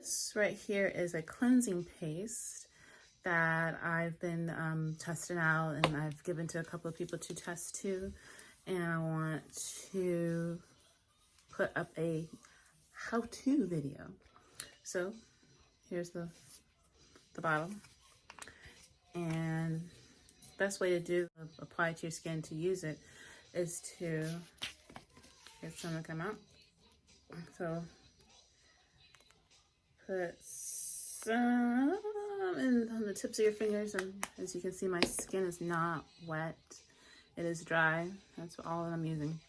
This right here is a cleansing paste that I've been testing out, and I've given to a couple of people to test too. And I want to put up a how-to video. So here's the bottle, and best way to apply to your skin to use it is to get some to come out. So put some on the tips of your fingers, and as you can see, my skin is not wet, it is dry. That's all that I'm using.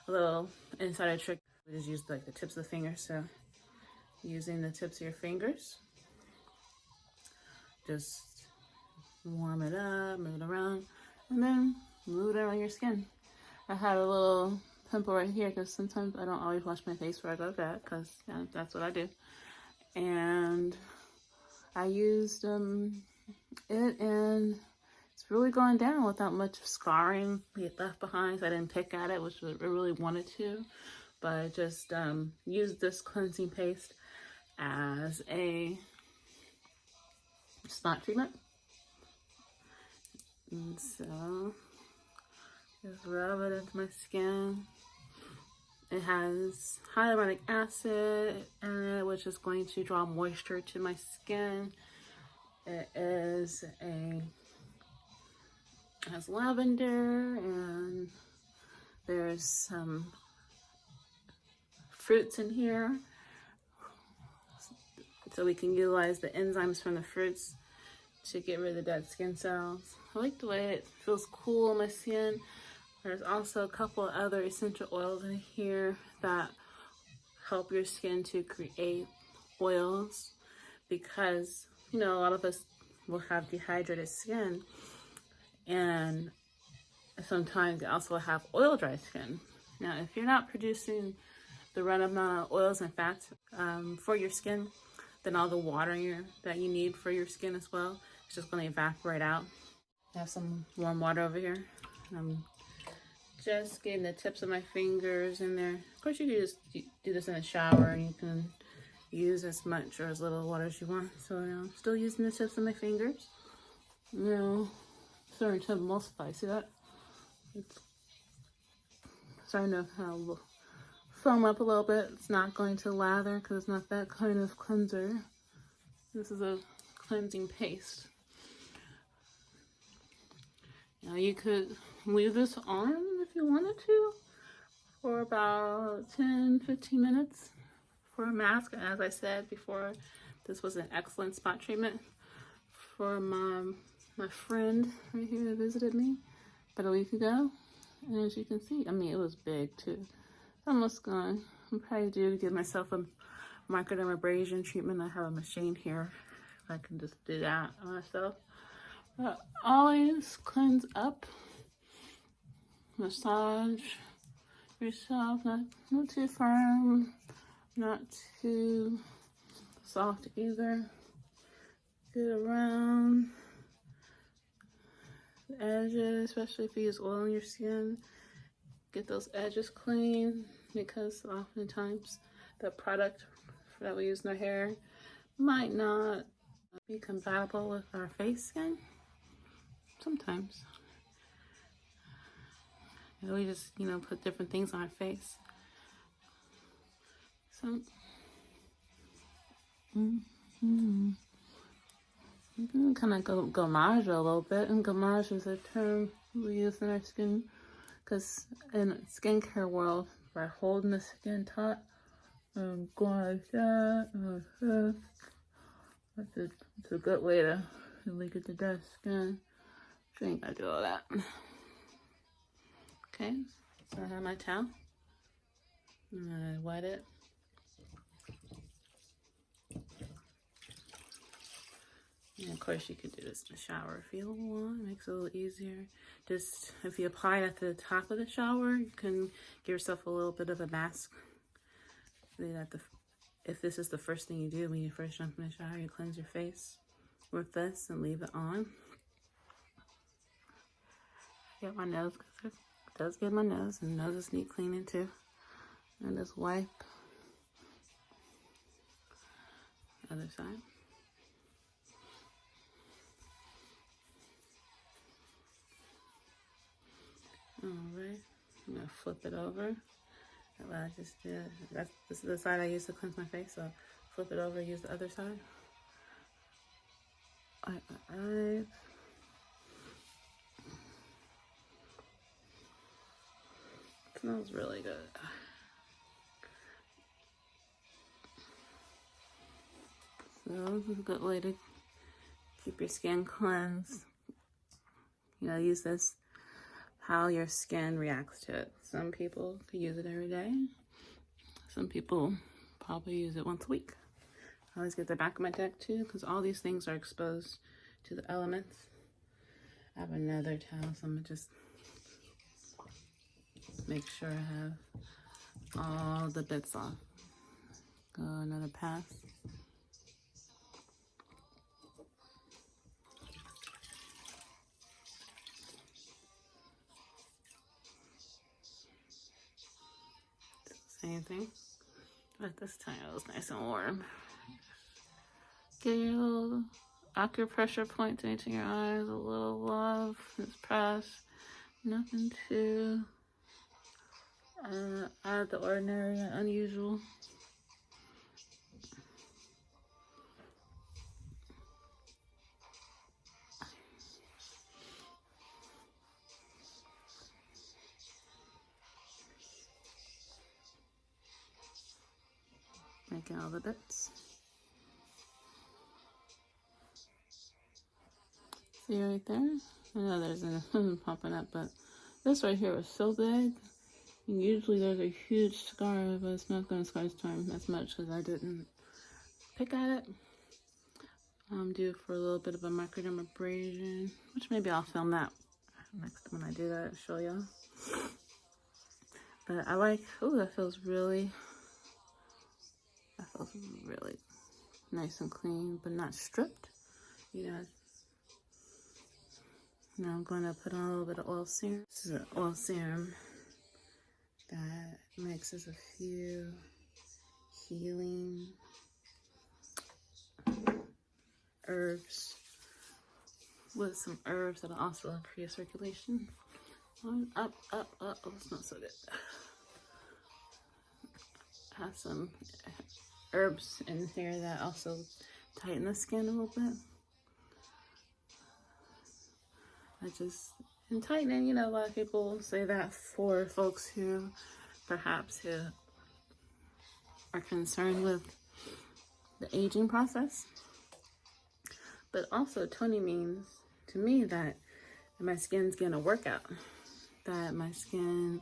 A little insider trick, we just use like the tips of the fingers. So using the tips of your fingers, just warm it up, move it around, and then move it around your skin. I had a little pimple right here because sometimes I don't always wash my face before I go to bed, because that's what I do. And I used it, and it's really going down without much scarring left behind. So I didn't pick at it, which I really wanted to, but I just used this cleansing paste as a spot treatment. And so just rub it into my skin. It has hyaluronic acid in it, which is going to draw moisture to my skin. It has lavender, and there's some fruits in here, so we can utilize the enzymes from the fruits to get rid of the dead skin cells. I like the way it feels cool on my skin. There's also a couple of other essential oils in here that help your skin to create oils, because, you know, a lot of us will have dehydrated skin, and sometimes you also have oil dry skin. Now, if you're not producing the right amount of oils and fats for your skin, then all the water that you need for your skin as well, it's just going to evaporate out. I have some warm water over here. I'm just getting the tips of my fingers in there. Of course, you can just do this in the shower, and you can use as much or as little water as you want. So I'm still using the tips of my fingers. Now, starting to emulsify. See that? It's starting to foam up a little bit. It's not going to lather because it's not that kind of cleanser. This is a cleansing paste. Now you could leave this on if you wanted to for about 10-15 minutes for a mask. And as I said before, this was an excellent spot treatment for my friend right here that visited me about a week ago. And as you can see, I mean, it was big too. It's almost gone. I'm probably due to give myself a microdermabrasion treatment. I have a machine here. I can just do that myself. But always cleanse up, massage yourself, not too firm, not too soft either. Get around the edges, especially if you use oil on your skin. Get those edges clean, because oftentimes the product that we use in our hair might not be compatible with our face skin. Sometimes. And we just, put different things on our face. So, you can kind of gommage a little bit. And gommage is a term we use in our skin, because in the skincare world, by holding the skin taut and going like that, it's a good way to really get the dead skin. So you ain't gotta do all that. Okay, so I have my towel. And I wet it. And of course, you could do this in the shower if you want. It makes it a little easier. Just if you apply it at the top of the shower, you can give yourself a little bit of a mask. If this is the first thing you do when you first jump in the shower, you cleanse your face with this and leave it on. Get my nose, because it does get my nose, and noses need cleaning too. And just wipe Other side. All right, I'm gonna flip it over. What I just did. This is the side I used to cleanse my face, so flip it over, use the other side. Alright. Smells really good. So this is a good way to keep your skin cleansed. You know, use this how your skin reacts to it. Some people could use it every day. Some people probably use it once a week. I always get the back of my neck too, because all these things are exposed to the elements. I have another towel, so I'm gonna just make sure I have all the bits off. Go another pass. Same thing, but this time it was nice and warm. Get your little acupressure point into your eyes, a little love, just press. Nothing too out of the ordinary and unusual. Making all the bits. See right there? I know there's nothing popping up, but this right here was so big. And usually there's a huge scar, but it's not going to scar this time as much because I didn't pick at it. I'm due for a little bit of a microdermabrasion, which maybe I'll film that next when I do that, show y'all. But I like, oh, that feels really nice and clean, but not stripped. You know. Now I'm going to put on a little bit of oil serum. This is an oil serum that mixes a few healing herbs with some herbs that'll also increase circulation. One up. Oh, it's not so good. Have some herbs in here that also tighten the skin a little bit. And tightening, you know, a lot of people say that for folks who perhaps who are concerned with the aging process. But also toning means to me that my skin's getting a workout, that my skin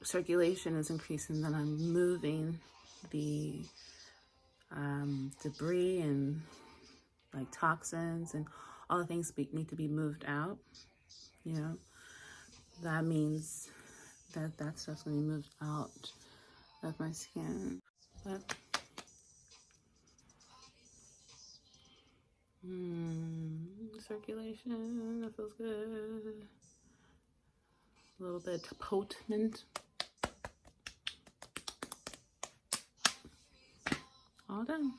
circulation is increasing, that I'm moving the debris and like toxins and all the things need to be moved out. You know, that means that stuff's gonna be moved out of my skin. But circulation, that feels good. A little bit potent. All done.